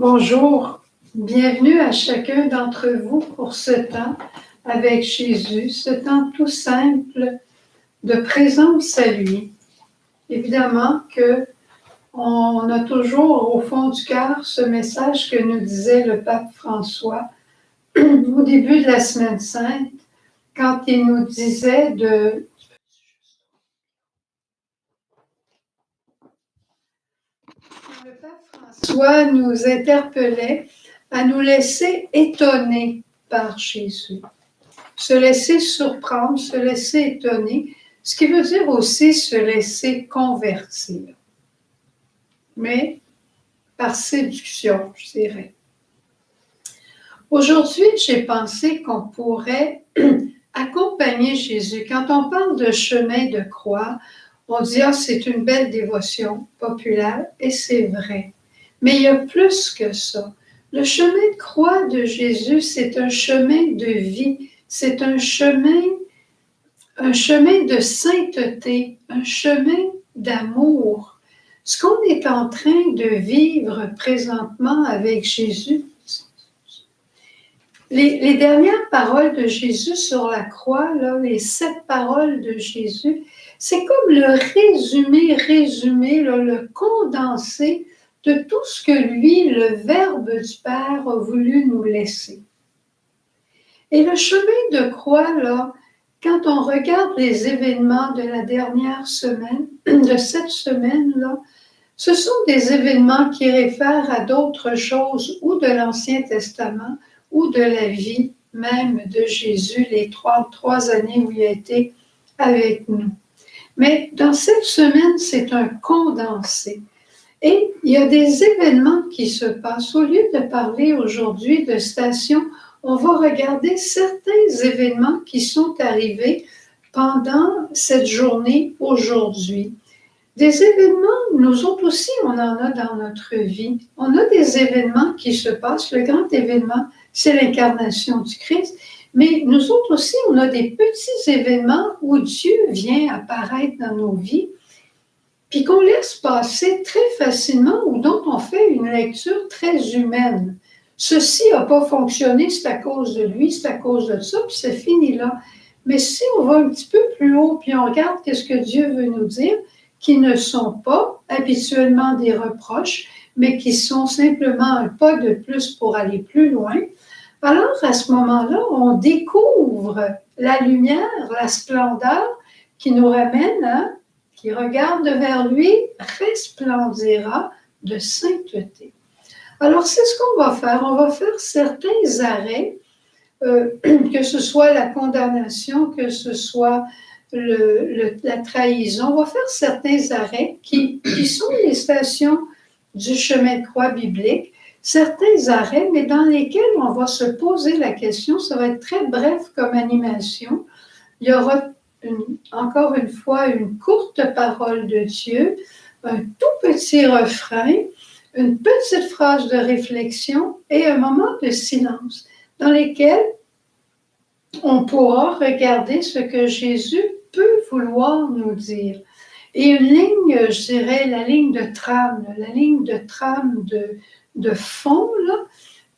Bonjour, bienvenue à chacun d'entre vous pour ce temps avec Jésus, ce temps tout simple de présence à lui. Évidemment que on a toujours au fond du cœur ce message que nous disait le pape François au début de la Semaine Sainte, quand il nous disait de... Le pape François nous interpellait à nous laisser étonner par Jésus, se laisser surprendre, se laisser étonner, ce qui veut dire aussi se laisser convertir, mais par séduction, je dirais. Aujourd'hui, j'ai pensé qu'on pourrait accompagner Jésus. Quand on parle de chemin de croix, on dit « Ah, c'est une belle dévotion populaire » et c'est vrai. Mais il y a plus que ça. Le chemin de croix de Jésus, c'est un chemin de vie, c'est un chemin de sainteté, un chemin d'amour. Ce qu'on est en train de vivre présentement avec Jésus, les dernières paroles de Jésus sur la croix, là, les 7 paroles de Jésus, c'est comme le résumé, là, le condensé de tout ce que lui, le Verbe du Père, a voulu nous laisser. Et le chemin de croix, là, quand on regarde les événements de la dernière semaine, de cette semaine-là, ce sont des événements qui réfèrent à d'autres choses ou de l'Ancien Testament ou de la vie même de Jésus, les 33 années où il a été avec nous. Mais dans cette semaine, c'est un condensé. Et il y a des événements qui se passent. Au lieu de parler aujourd'hui de stations, on va regarder certains événements qui sont arrivés pendant cette journée aujourd'hui. Des événements, nous autres aussi, on en a dans notre vie. On a des événements qui se passent. Le grand événement, c'est l'incarnation du Christ. Mais nous autres aussi, on a des petits événements où Dieu vient apparaître dans nos vies, puis qu'on laisse passer très facilement ou dont on fait une lecture très humaine. Ceci n'a pas fonctionné, c'est à cause de lui, c'est à cause de ça, puis c'est fini là. Mais si on va un petit peu plus haut, puis on regarde qu'est-ce que Dieu veut nous dire, qui ne sont pas habituellement des reproches, mais qui sont simplement un pas de plus pour aller plus loin, alors à ce moment-là, on découvre la lumière, la splendeur qui nous ramène, qui regarde vers lui, resplendira de sainteté. Alors c'est ce qu'on va faire. On va faire certains arrêts, que ce soit la condamnation, que ce soit la trahison. On va faire certains arrêts qui sont les stations du chemin de croix biblique, certains arrêts, mais dans lesquels on va se poser la question. Ça va être très bref comme animation. Il y aura encore une fois une courte parole de Dieu, un tout petit refrain, une petite phrase de réflexion et un moment de silence dans lesquels on pourra regarder ce que Jésus peut vouloir nous dire. Et une ligne, je dirais, la ligne de trame de fond, là,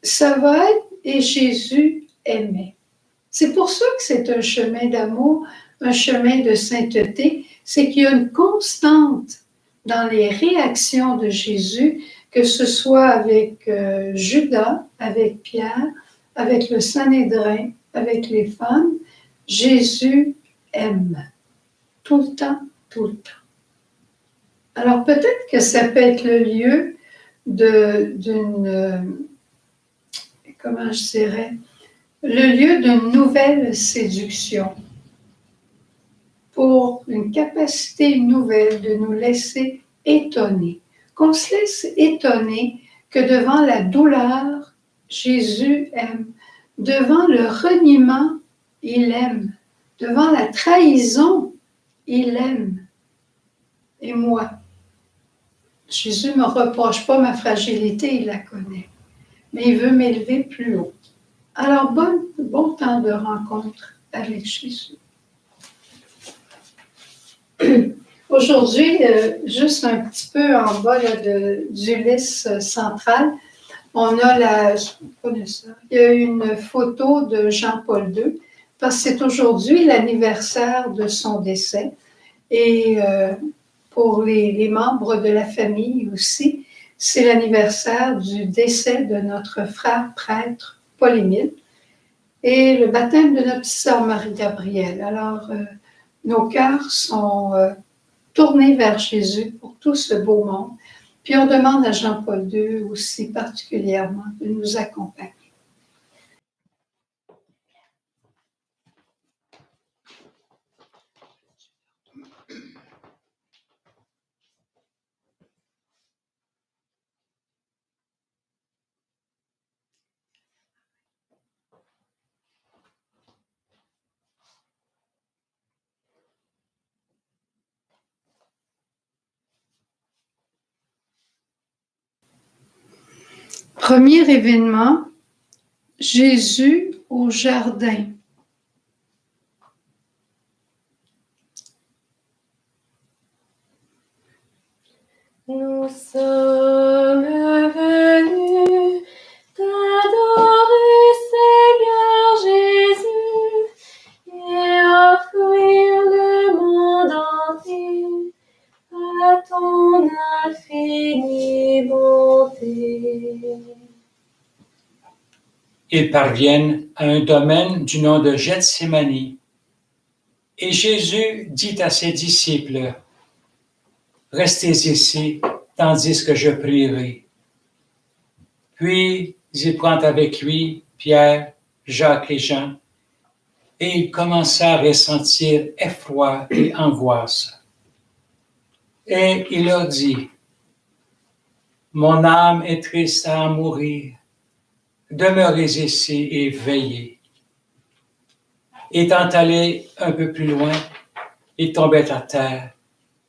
ça va être « Et Jésus aimait ». C'est pour ça que c'est un chemin d'amour, un chemin de sainteté, c'est qu'il y a une constante dans les réactions de Jésus, que ce soit avec Judas, avec Pierre, avec le Sanhédrin, avec les femmes, Jésus aime. Tout le temps, tout le temps. Alors peut-être que ça peut être le lieu comment je dirais, le lieu d'une nouvelle séduction pour une capacité nouvelle de nous laisser étonner. Qu'on se laisse étonner que devant la douleur, Jésus aime. Devant le reniement, il aime. Devant la trahison, il aime. Et moi, Jésus ne me reproche pas ma fragilité, il la connaît. Mais il veut m'élever plus haut. Alors, bon temps de rencontre avec Jésus. Aujourd'hui, juste un petit peu en bas là, du lys central, On a il y a une photo de Jean-Paul II, parce que c'est aujourd'hui l'anniversaire de son décès. Et pour les membres de la famille aussi, c'est l'anniversaire du décès de notre frère prêtre Paul-Émile et le baptême de notre sœur Marie-Gabrielle. Alors, nos cœurs sont tournés vers Jésus pour tout ce beau monde. Puis on demande à Jean-Paul II aussi particulièrement de nous accompagner. Premier événement, Jésus au jardin. Nous sommes venus t'adorer, Seigneur Jésus, et offrir le monde entier à ton infinie bonté. Ils parviennent à un domaine du nom de Gethsémani. Et Jésus dit à ses disciples, « Restez ici, tandis que je prierai. » Puis il prend avec lui Pierre, Jacques et Jean, et il commença à ressentir effroi et angoisse. Et il leur dit, « Mon âme est triste à en mourir. Demeurez ici et veillez. » Étant allé un peu plus loin, il tombait à terre.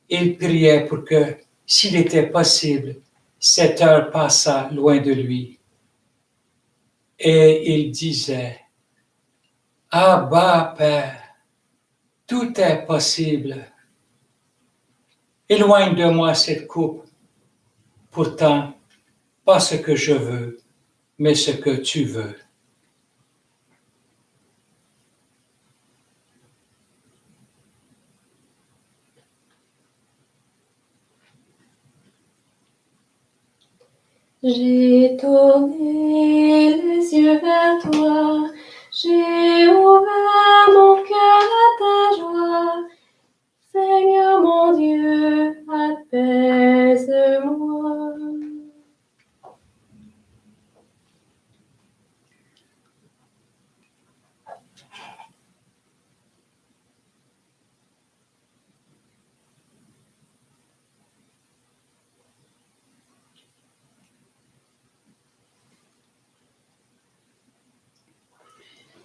Il priait pour que, s'il était possible, cette heure passât loin de lui. Et il disait, « Abba, Père, tout est possible. Éloigne de moi cette coupe. Pourtant, pas ce que je veux, mais ce que tu veux. » J'ai tourné les yeux vers toi, j'ai ouvert mon cœur à ta joie. Seigneur mon Dieu, apaise-moi.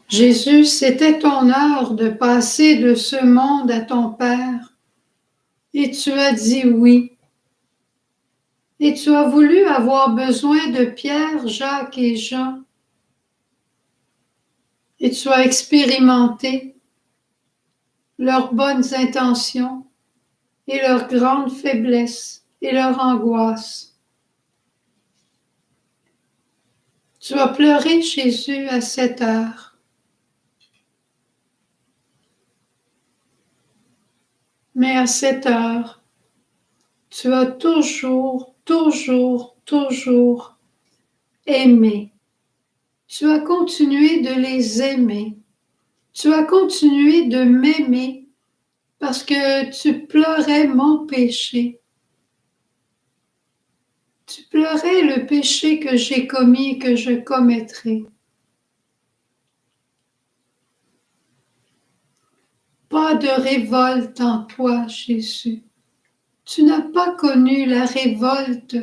Jésus, c'était ton heure de passer de ce monde à ton Père, et tu as dit oui. Et tu as voulu avoir besoin de Pierre, Jacques et Jean, et tu as expérimenté leurs bonnes intentions et leurs grandes faiblesses et leur angoisse. Tu as pleuré, Jésus, à cette heure. Mais à cette heure, tu as toujours aimé. Tu as continué de les aimer. Tu as continué de m'aimer parce que tu pleurais mon péché. Tu pleurais le péché que j'ai commis et que je commettrai. Pas de révolte en toi, Jésus. Tu n'as pas connu la révolte.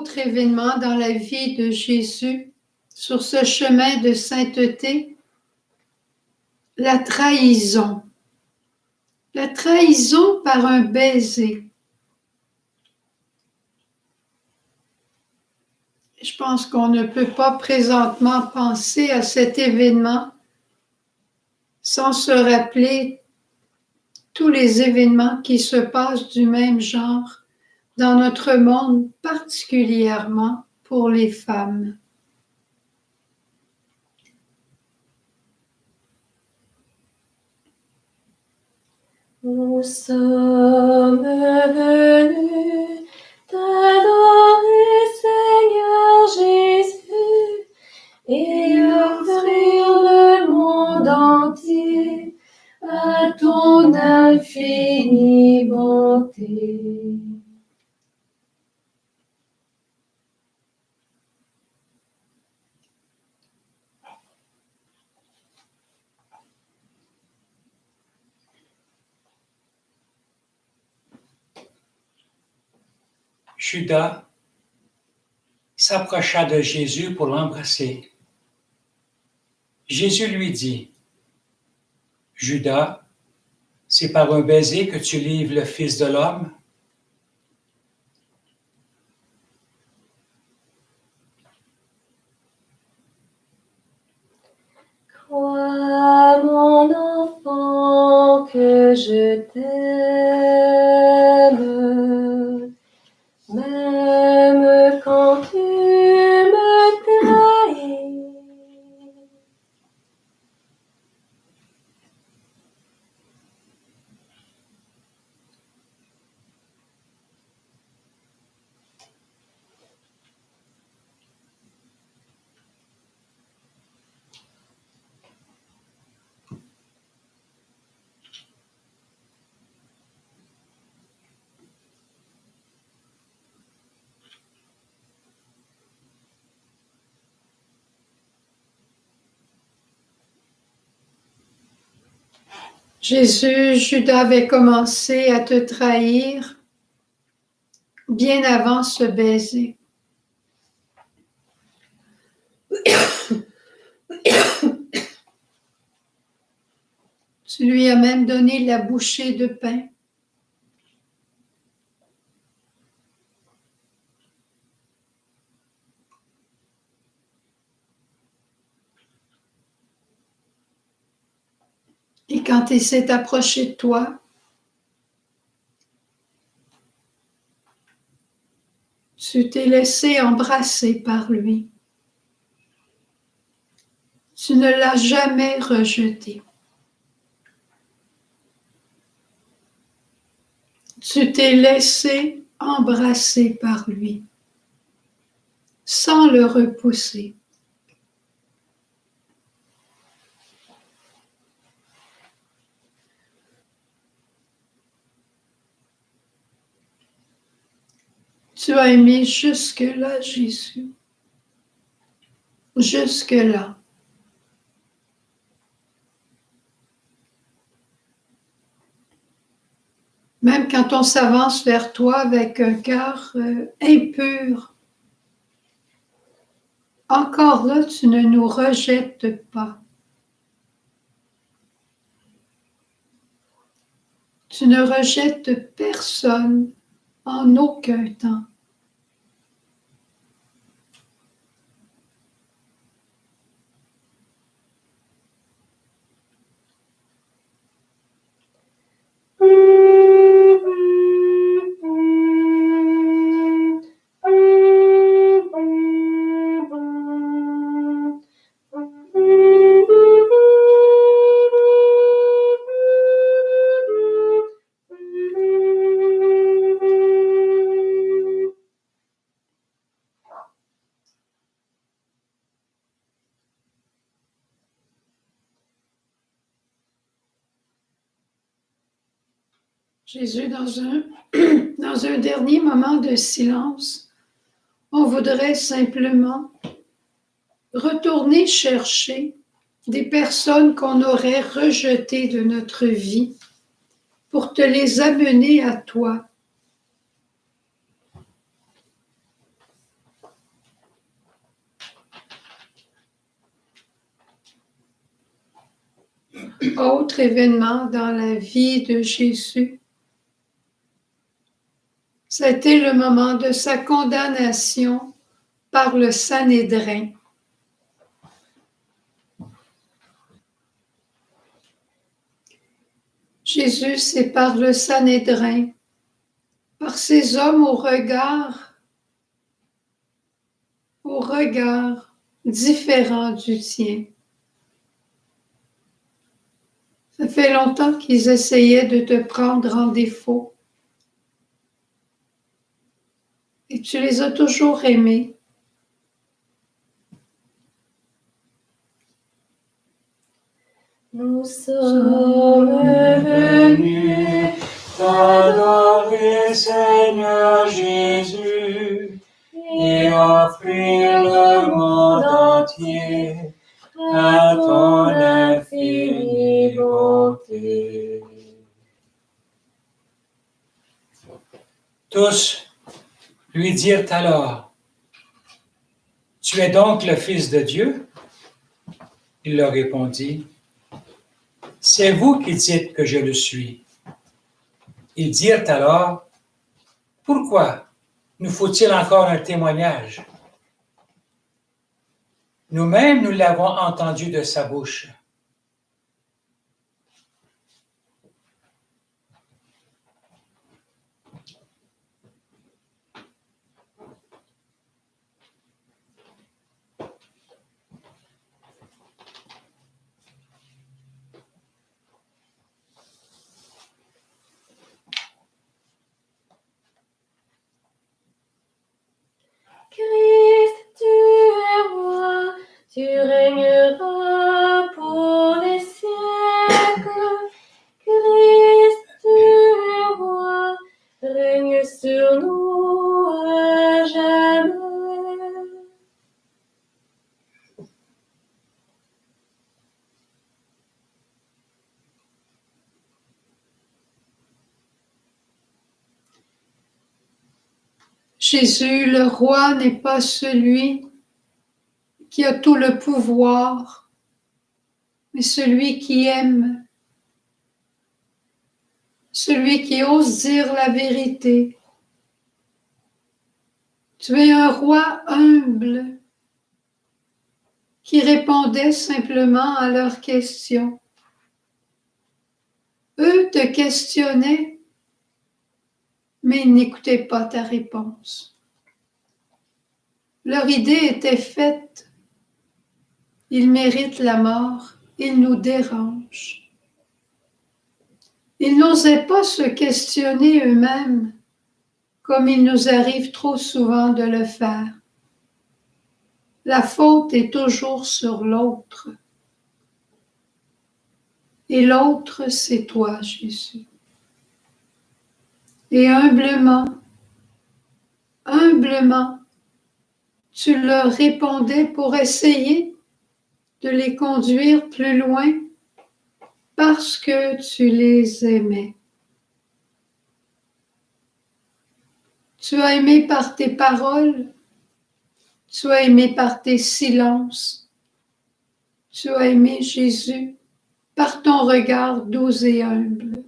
autre événement dans la vie de Jésus sur ce chemin de sainteté, la trahison. La trahison par un baiser. Je pense qu'on ne peut pas présentement penser à cet événement sans se rappeler tous les événements qui se passent du même genre dans notre monde, particulièrement pour les femmes. Nous sommes venus t'adorer, Seigneur Jésus, et offrir le monde entier à ton infinie bonté. Judas s'approcha de Jésus pour l'embrasser. Jésus lui dit, « Judas, c'est par un baiser que tu livres le Fils de l'homme? » Crois, mon enfant, que je t'aime, même quand tu me trahis. Jésus, Judas avait commencé à te trahir bien avant ce baiser. Tu lui as même donné la bouchée de pain. Et quand il s'est approché de toi, tu t'es laissé embrasser par lui. Tu ne l'as jamais rejeté. Tu t'es laissé embrasser par lui, sans le repousser. Tu as aimé jusque-là, Jésus. Jusque-là. Même quand on s'avance vers toi avec un cœur impur, encore là, tu ne nous rejettes pas. Tu ne rejettes personne en aucun temps. Jésus, dans un dernier moment de silence, on voudrait simplement retourner chercher des personnes qu'on aurait rejetées de notre vie pour te les amener à toi. Autre événement dans la vie de Jésus, c'était le moment de sa condamnation par le Sanhédrin. Jésus, c'est par le Sanhédrin, par ces hommes au regard différent du tien. Ça fait longtemps qu'ils essayaient de te prendre en défaut. Et tu les as toujours aimés. Nous sommes venus t'adorer, Seigneur Jésus, et offrir le monde entier à ton infinie bonté. Tous lui dirent alors, « Tu es donc le Fils de Dieu? » Il leur répondit, « C'est vous qui dites que je le suis. » Ils dirent alors, « Pourquoi nous faut-il encore un témoignage? Nous-mêmes, nous l'avons entendu de sa bouche. » Christ, tu es roi, tu régneras pour les siècles. Christ, tu es roi, règne sur nous à jamais. Jésus, le roi, n'est pas celui qui a tout le pouvoir, mais celui qui aime, celui qui ose dire la vérité. Tu es un roi humble qui répondait simplement à leurs questions. Eux te questionnaient, mais ils n'écoutaient pas ta réponse. Leur idée était faite. Ils méritent la mort, ils nous dérangent. Ils n'osaient pas se questionner eux-mêmes, comme il nous arrive trop souvent de le faire. La faute est toujours sur l'autre. Et l'autre, c'est toi, Jésus. Et humblement, tu leur répondais pour essayer de les conduire plus loin parce que tu les aimais. Tu as aimé par tes paroles, tu as aimé par tes silences, tu as aimé Jésus par ton regard doux et humble.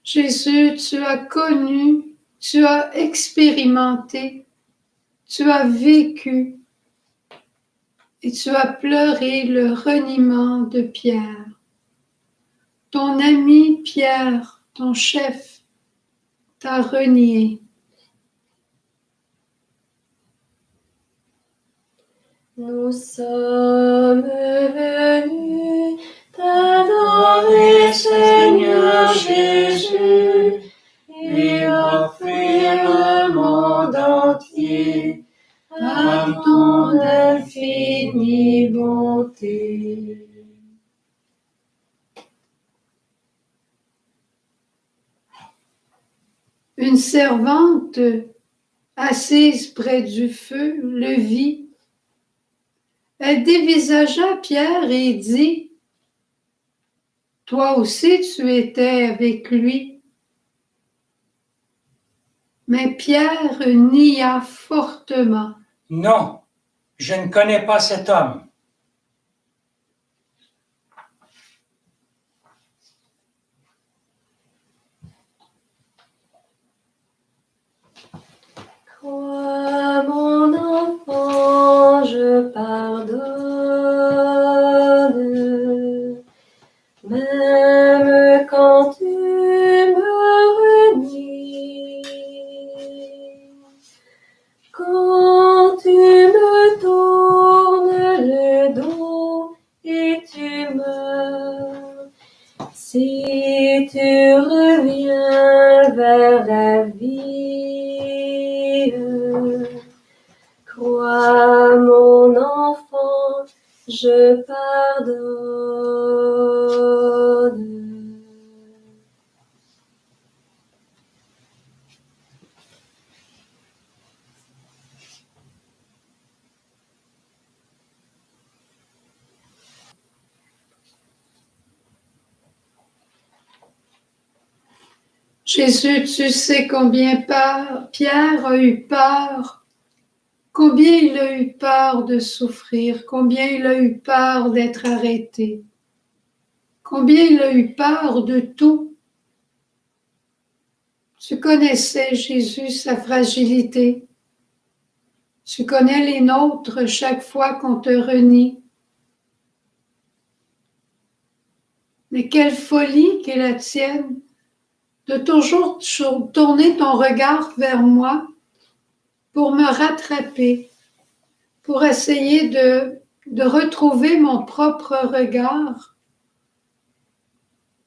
Jésus, tu as connu, tu as expérimenté, tu as vécu et tu as pleuré le reniement de Pierre. Ton ami Pierre, ton chef, t'a renié. Nous sommes venus t'adorer, Seigneur Jésus, et offrir le monde entier à ton infinie bonté. Une servante assise près du feu le vit. Elle dévisagea Pierre et dit, « Toi aussi tu étais avec lui. » Mais Pierre nia fortement. « Non, je ne connais pas cet homme. » Crois, mon enfant, je pardonne, même quand tu me renies, quand tu me tournes le dos et tu meurs, si tu reviens vers la vie, crois, mon enfant, je pardonne. Jésus, tu sais combien Pierre a eu peur, combien il a eu peur de souffrir, combien il a eu peur d'être arrêté, combien il a eu peur de tout. Tu connaissais, Jésus, sa fragilité. Tu connais les nôtres chaque fois qu'on te renie. Mais quelle folie qu'est la tienne de toujours tourner ton regard vers moi pour me rattraper, pour essayer de retrouver mon propre regard,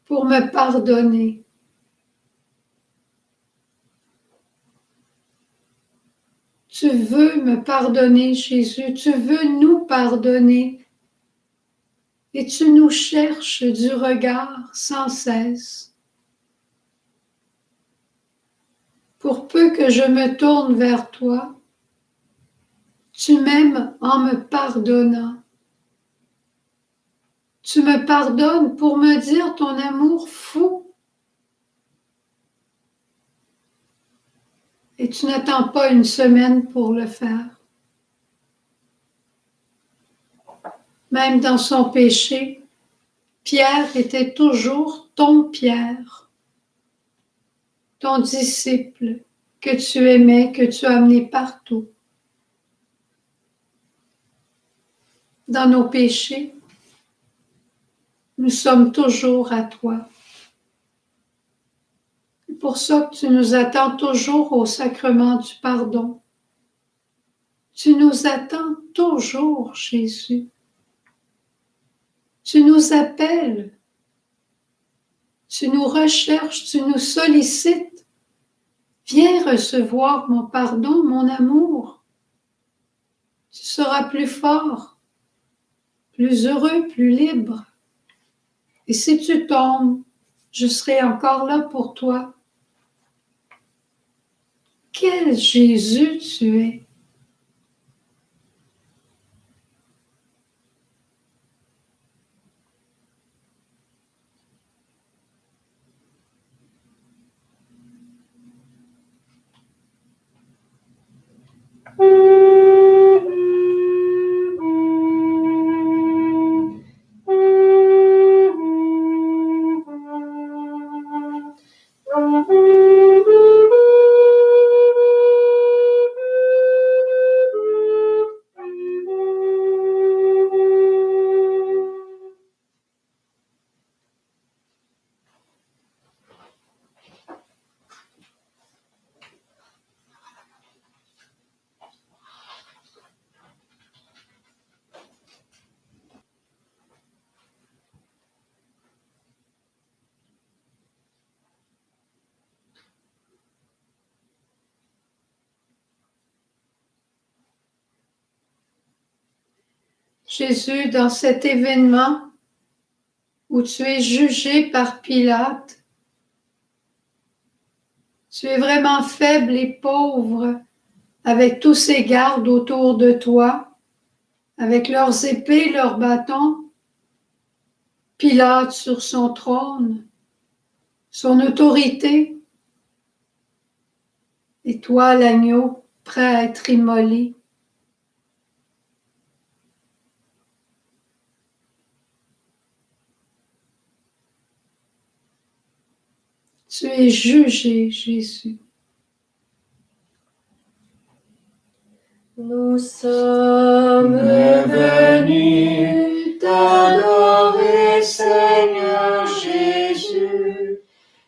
pour me pardonner. Tu veux me pardonner, Jésus, tu veux nous pardonner et tu nous cherches du regard sans cesse. Pour peu que je me tourne vers toi, tu m'aimes en me pardonnant. Tu me pardonnes pour me dire ton amour fou. Et tu n'attends pas une semaine pour le faire. Même dans son péché, Pierre était toujours ton Pierre, ton disciple que tu aimais, que tu as amené partout. Dans nos péchés, nous sommes toujours à toi. C'est pour ça que tu nous attends toujours au sacrement du pardon. Tu nous attends toujours, Jésus. Tu nous appelles, tu nous recherches, tu nous sollicites. Viens recevoir mon pardon, mon amour. Tu seras plus fort, plus heureux, plus libre. Et si tu tombes, je serai encore là pour toi. Quel Jésus tu es! Jésus, dans cet événement où tu es jugé par Pilate, tu es vraiment faible et pauvre avec tous ces gardes autour de toi, avec leurs épées, leurs bâtons, Pilate sur son trône, son autorité, et toi l'agneau prêt à être immolé. Tu es jugé, Jésus. Nous sommes venus t'adorer, Seigneur Jésus,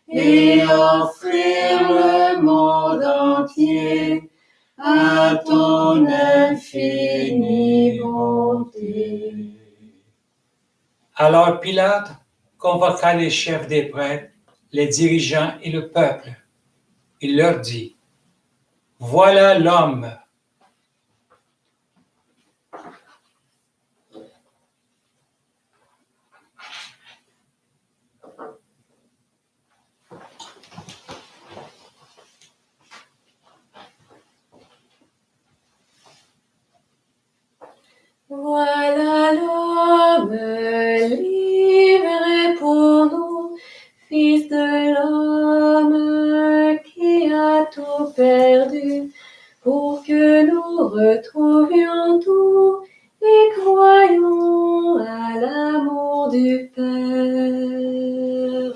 et offrir le monde entier à ton infinie bonté. Alors Pilate convoqua les chefs des prêtres, les dirigeants et le peuple. Il leur dit, « Voilà l'homme. » Voilà l'homme livré pour nous, Fils de l'homme qui a tout perdu, pour que nous retrouvions tout et croyons à l'amour du Père.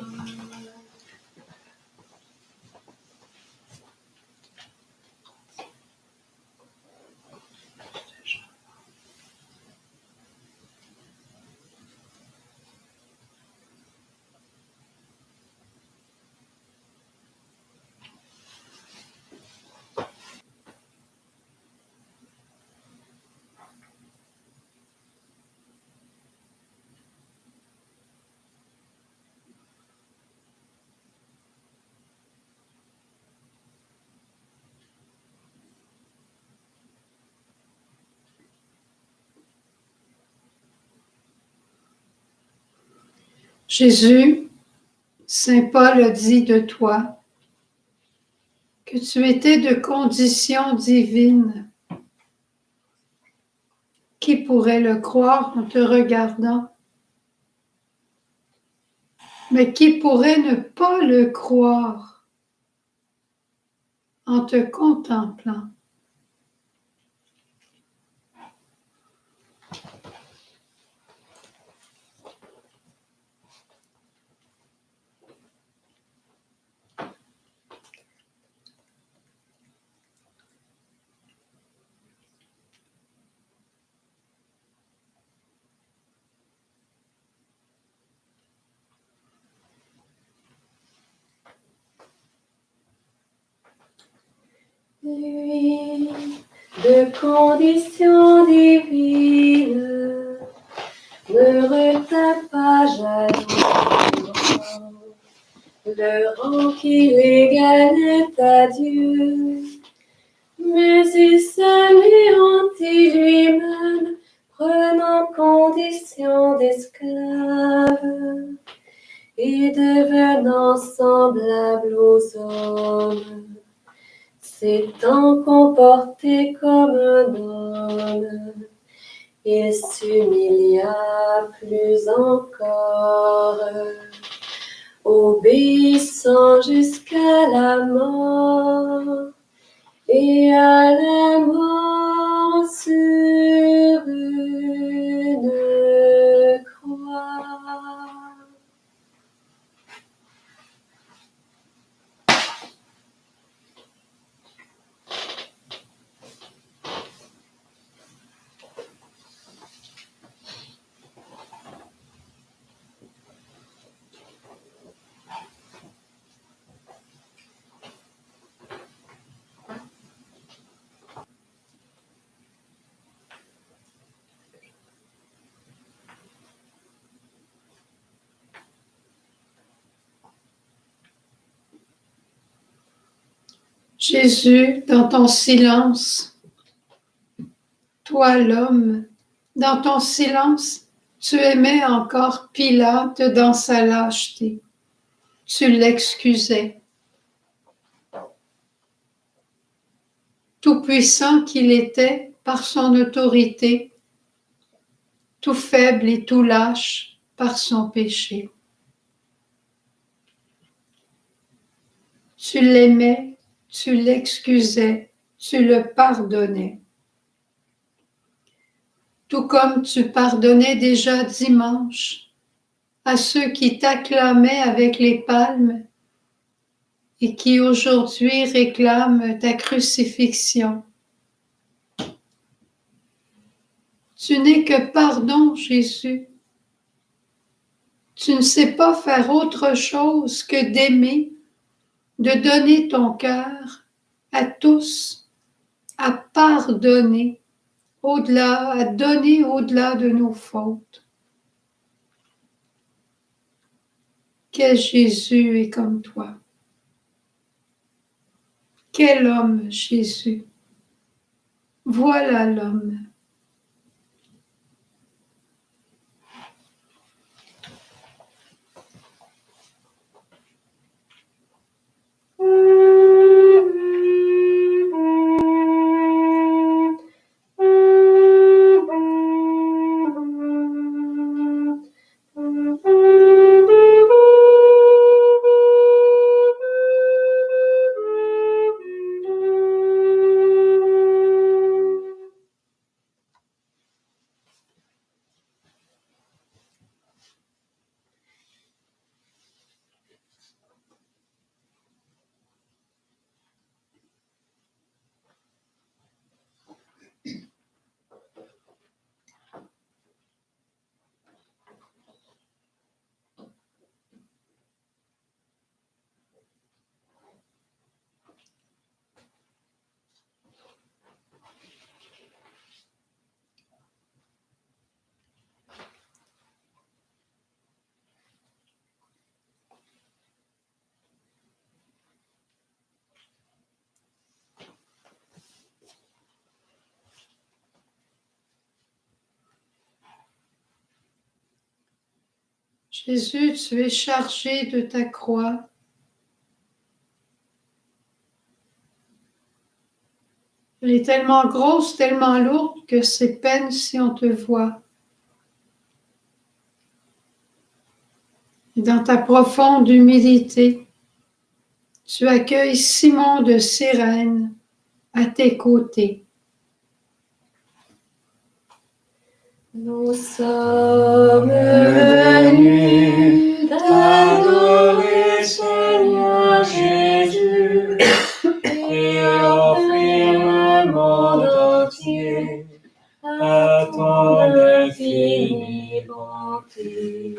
Jésus, Saint Paul a dit de toi que tu étais de condition divine. Qui pourrait le croire en te regardant? Mais qui pourrait ne pas le croire en te contemplant? Lui, de condition divine, ne retint pas jalousement le rang qu'il égalait à Dieu, mais il se néantit lui-même, prenant condition d'esclave et devenant semblable aux hommes. S'étant comporté comme un homme, il s'humilia plus encore, obéissant jusqu'à la mort, et à la mort sur une croix. Jésus, dans ton silence, toi l'homme, Dans ton silence, tu aimais encore Pilate dans sa lâcheté. Tu l'excusais. Tout puissant qu'il était par son autorité, tout faible et tout lâche par son péché. Tu l'aimais, tu l'excusais, tu le pardonnais. Tout comme tu pardonnais déjà dimanche à ceux qui t'acclamaient avec les palmes et qui aujourd'hui réclament ta crucifixion. Tu n'es que pardon, Jésus. Tu ne sais pas faire autre chose que d'aimer, de donner ton cœur à tous, à pardonner au-delà, à donner au-delà de nos fautes. Quel Jésus est comme toi? Quel homme, Jésus? Voilà l'homme. Jésus, tu es chargé de ta croix. Elle est tellement grosse, tellement lourde que c'est peine si on te voit. Et dans ta profonde humilité, tu accueilles Simon de Cyrène à tes côtés. Nous sommes venus t'adorer, Seigneur Jésus, et offrir le monde entier à ton infinie bonté.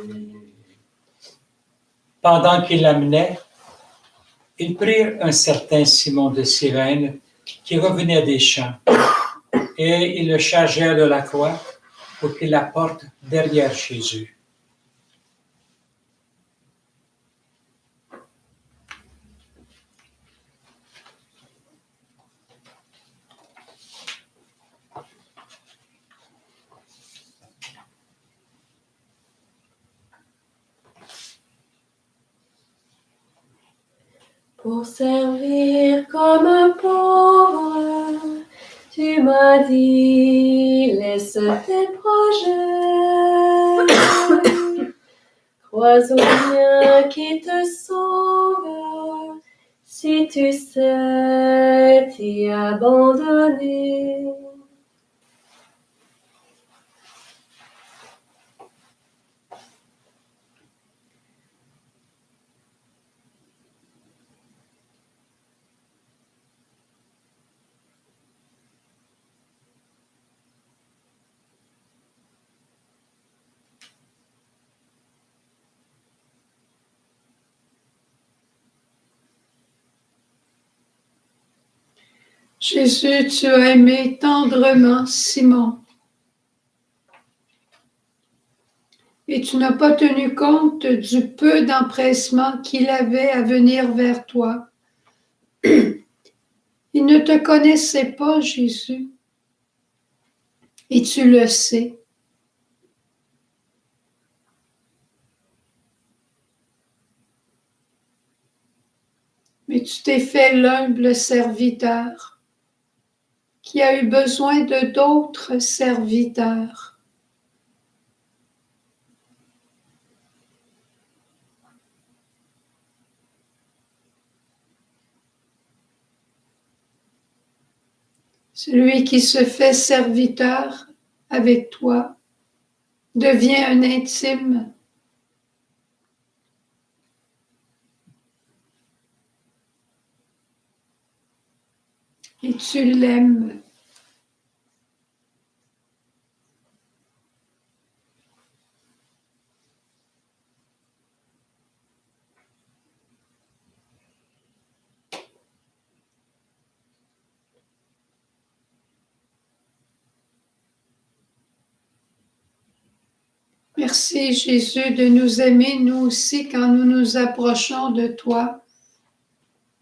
Pendant qu'ils l'amenaient, ils prirent un certain Simon de Cyrène qui revenait des champs, et ils le chargèrent de la croix pour qu'il la porte derrière Jésus. Pour servir comme un pauvre, tu m'as dit, laisse tes projets. Crois au bien qui te sauve, si tu sais t'y abandonner. Jésus, tu as aimé tendrement Simon. Et tu n'as pas tenu compte du peu d'empressement qu'il avait à venir vers toi. Il ne te connaissait pas, Jésus. Et tu le sais. tu t'es fait l'humble serviteur qui a eu besoin de d'autres serviteurs. Celui qui se fait serviteur avec toi devient un intime. Et tu l'aimes. Merci Jésus de nous aimer nous aussi quand nous nous approchons de toi,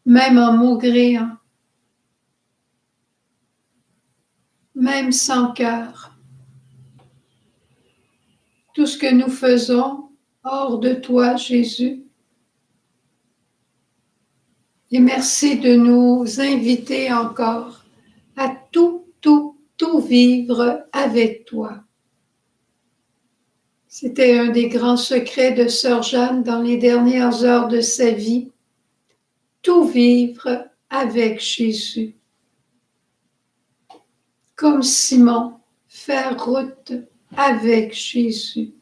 même en maugréant, même sans cœur. Tout ce que nous faisons hors de toi, Jésus. Et merci de nous inviter encore à tout vivre avec toi. C'était un des grands secrets de Sœur Jeanne dans les dernières heures de sa vie. Tout vivre avec Jésus. Comme Simon, faire route avec Jésus.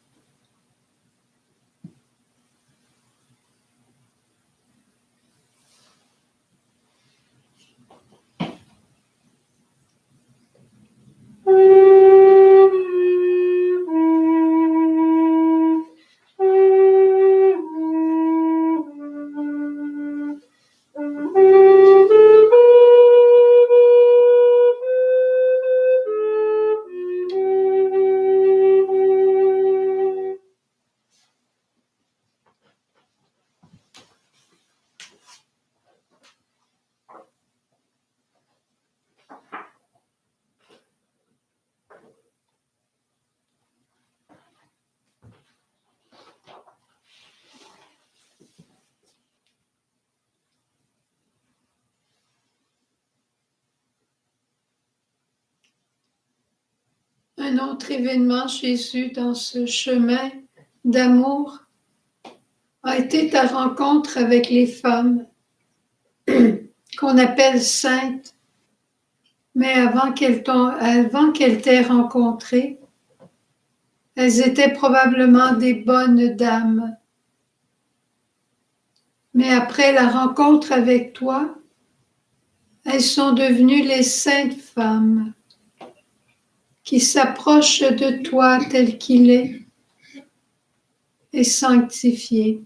Un autre événement, Jésus, dans ce chemin d'amour, a été ta rencontre avec les femmes qu'on appelle saintes, mais avant qu'elles t'aient rencontrées, elles étaient probablement des bonnes dames. Mais après la rencontre avec toi, elles sont devenues les saintes femmes qui s'approchent de toi tel qu'il est et sanctifié.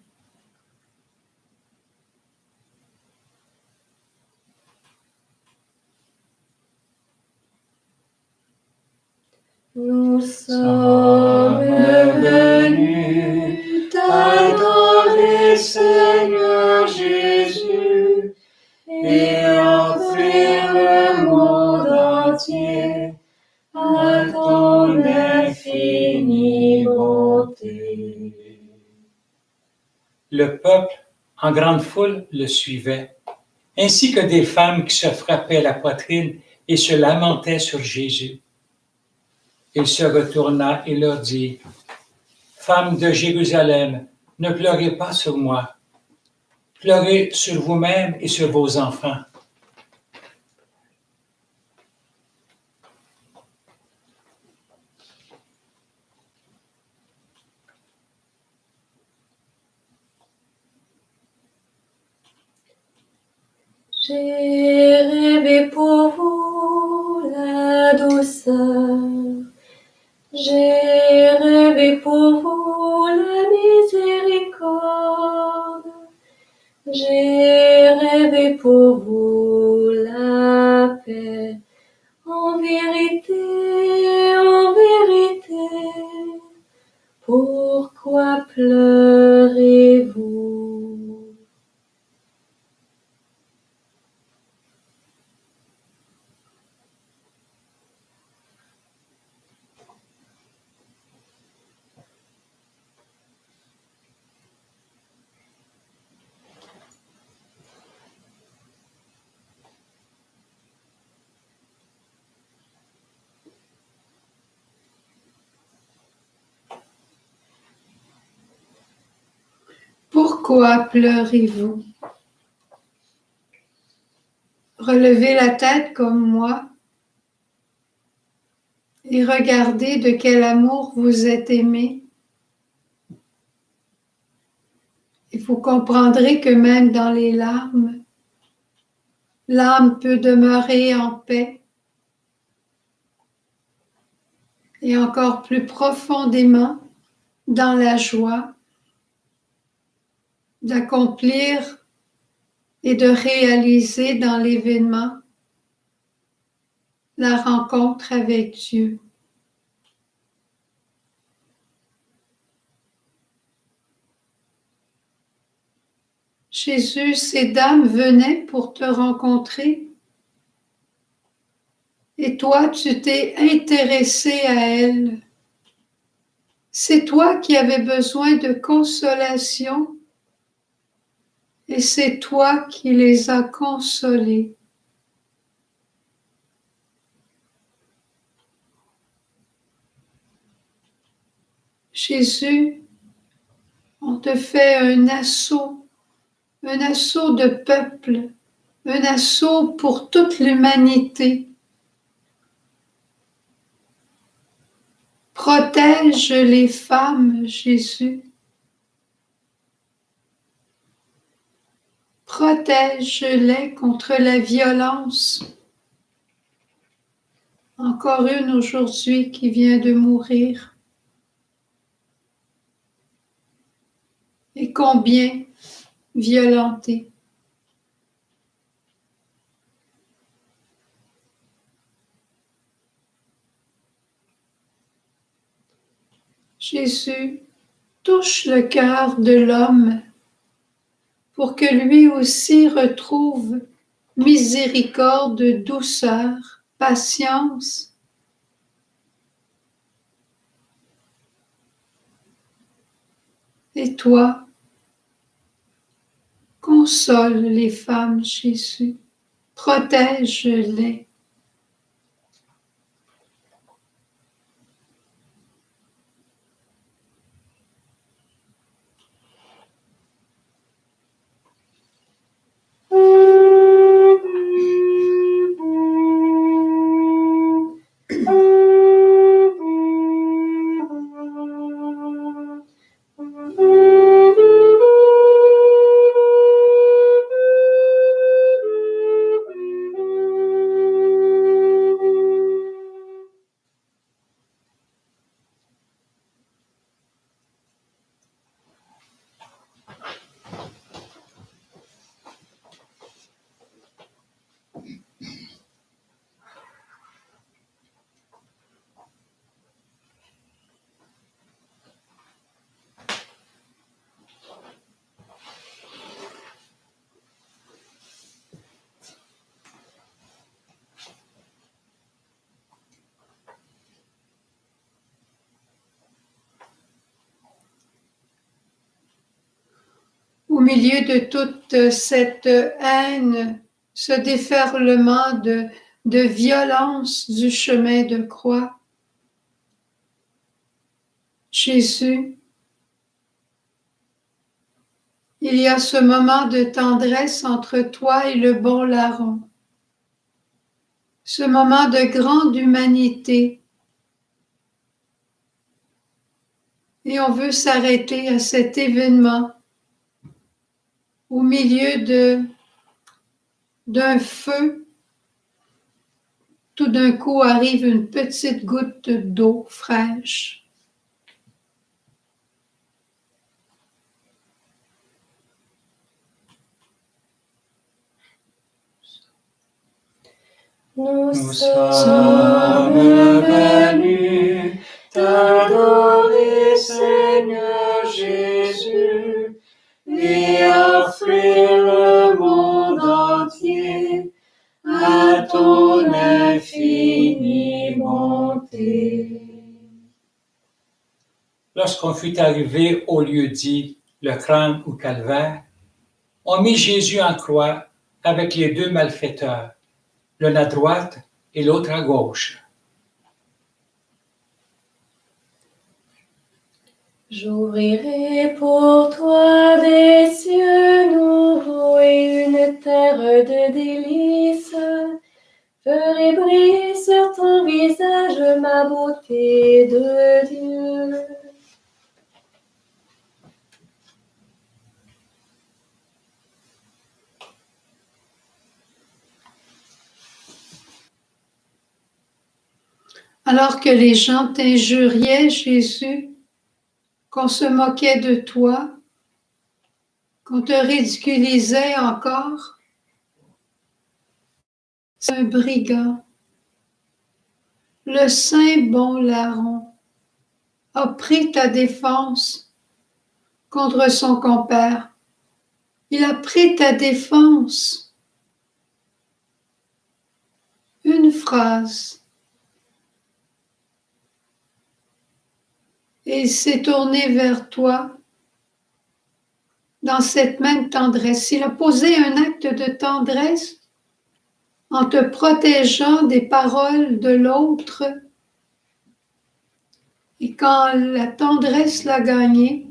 Nous sommes venus t'adorer, Seigneur Jésus, et offrir le monde entier à ton infinie bonté. Le peuple, en grande foule, le suivait, ainsi que des femmes qui se frappaient la poitrine et se lamentaient sur Jésus. Il se retourna et leur dit: « Femmes de Jérusalem, ne pleurez pas sur moi, pleurez sur vous-mêmes et sur vos enfants. J'ai rêvé pour vous la douceur, j'ai rêvé pour vous la miséricorde, j'ai rêvé pour vous la paix. En vérité, pourquoi pleurez-vous? Pourquoi pleurez-vous? Relevez la tête comme moi et regardez de quel amour vous êtes aimé. Et vous comprendrez que même dans les larmes, l'âme peut demeurer en paix et encore plus profondément dans la joie d'accomplir et de réaliser dans l'événement la rencontre avec Dieu. Jésus, ces dames venaient pour te rencontrer et toi, tu t'es intéressé à elles. C'est toi qui avais besoin de consolation et c'est toi qui les as consolées. Jésus, on te fait un assaut de peuple, un assaut pour toute l'humanité. Protège les femmes, Jésus. Protège-les contre la violence. Encore une aujourd'hui qui vient de mourir. Et combien violentée. Jésus, touche le cœur de l'homme pour que lui aussi retrouve miséricorde, douceur, patience. Et toi, console les femmes, Jésus, protège-les. Au milieu de toute cette haine, ce déferlement de violence du chemin de croix, Jésus, il y a ce moment de tendresse entre toi et le bon larron, ce moment de grande humanité. Et on veut s'arrêter à cet événement au milieu d'un feu. Tout d'un coup arrive une petite goutte d'eau fraîche. Nous sommes venus t'adorer, Seigneur Jésus, et offrir le monde entier à ton infinie bonté. Lorsqu'on fut arrivé au lieu dit, le crâne ou calvaire, on mit Jésus en croix avec les deux malfaiteurs, l'un à droite et l'autre à gauche. J'ouvrirai pour toi des cieux nouveaux et une terre de délices. Ferai briller sur ton visage ma beauté de Dieu. Alors que les gens t'injuriaient, Jésus, qu'on se moquait de toi, qu'on te ridiculisait encore, c'est un brigand. Le saint bon larron a pris ta défense contre son compère. Il a pris ta défense. Une phrase. Et il s'est tourné vers toi dans cette même tendresse. Il a posé un acte de tendresse en te protégeant des paroles de l'autre. Et quand la tendresse l'a gagné,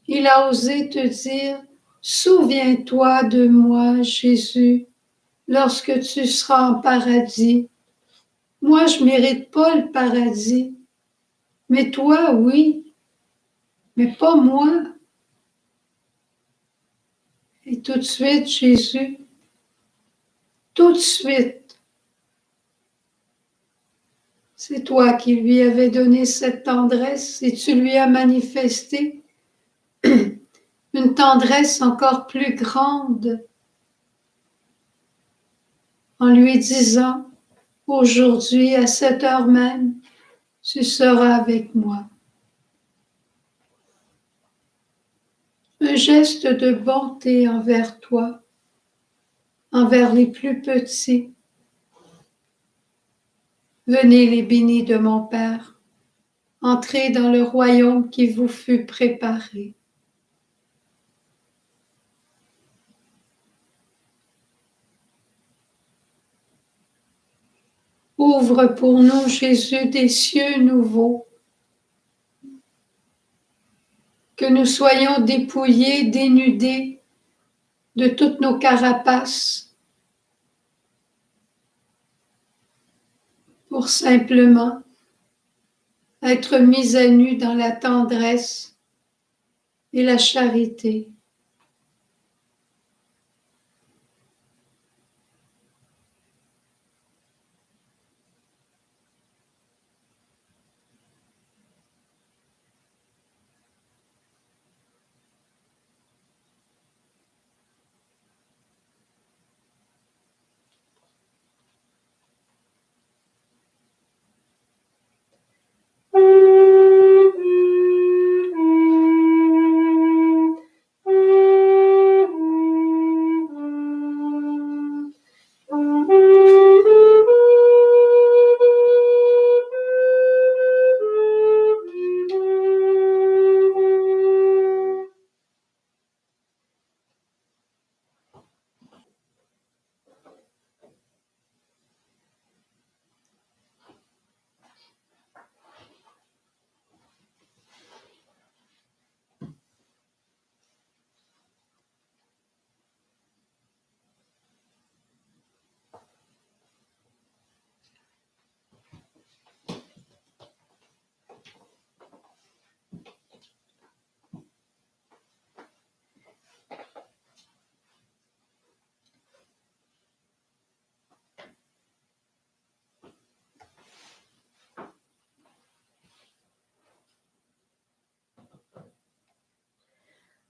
il a osé te dire, souviens-toi de moi, Jésus, lorsque tu seras en paradis. Moi, je ne mérite pas le paradis, mais toi, oui, mais pas moi. Et tout de suite, Jésus, tout de suite, c'est toi qui lui avais donné cette tendresse et tu lui as manifesté une tendresse encore plus grande en lui disant, aujourd'hui, à cette heure même, tu seras avec moi. Un geste de bonté envers toi, envers les plus petits. Venez les bénis de mon Père, entrez dans le royaume qui vous fut préparé. Ouvre pour nous, Jésus, des cieux nouveaux, que nous soyons dépouillés, dénudés de toutes nos carapaces, pour simplement être mis à nu dans la tendresse et la charité.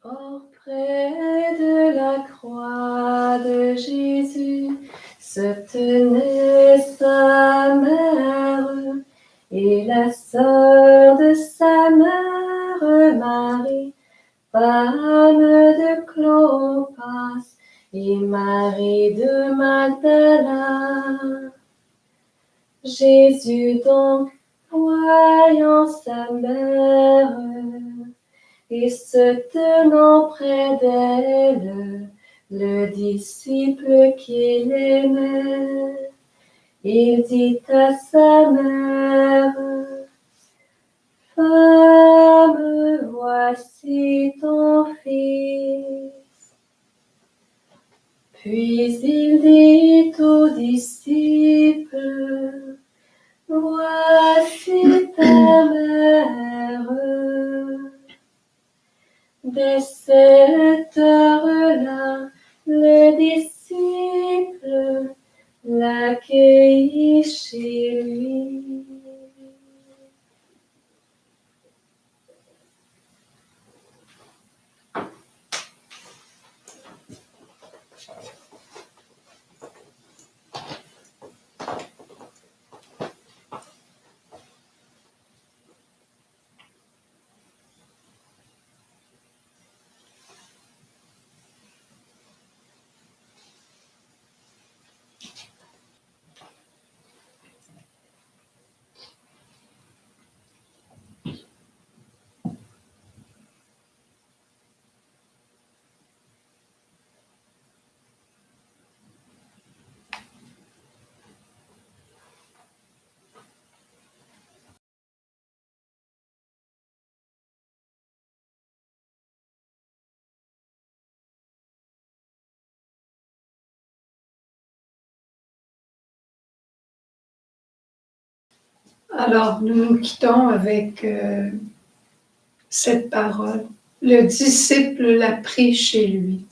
Auprès de la croix de Jésus se tenait sa mère et la sœur de sa mère Marie, femme de Clopas, et Marie de Magdala. Jésus donc, voyant sa mère, et se tenant près d'elle, le disciple qu'il aimait, il dit à sa mère, Femme, femme, voici ton fils. Puis il dit aux disciples, voici ta mère. Dès cette heure-là, le disciple l'accueillit chez lui. Alors, nous nous quittons avec cette parole. Le disciple l'a pris chez lui.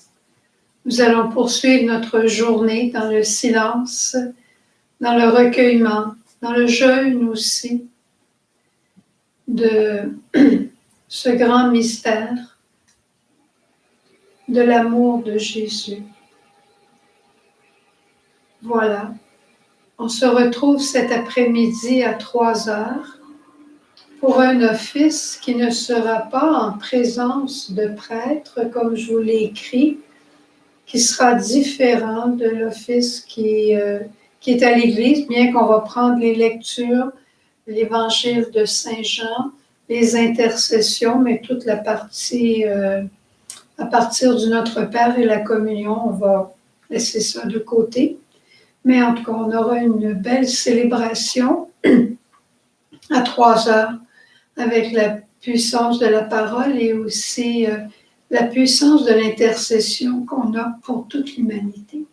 Nous allons poursuivre notre journée dans le silence, dans le recueillement, dans le jeûne aussi de ce grand mystère de l'amour de Jésus. Voilà. On se retrouve cet après-midi à 3 heures pour un office qui ne sera pas en présence de prêtres, comme je vous l'ai écrit, qui sera différent de l'office qui est à l'Église, bien qu'on va prendre les lectures, l'Évangile de Saint Jean, les intercessions, mais toute la partie, à partir du Notre Père et la communion, on va laisser ça de côté. Mais en tout cas, on aura une belle célébration à 3 heures avec la puissance de la parole et aussi la puissance de l'intercession qu'on a pour toute l'humanité.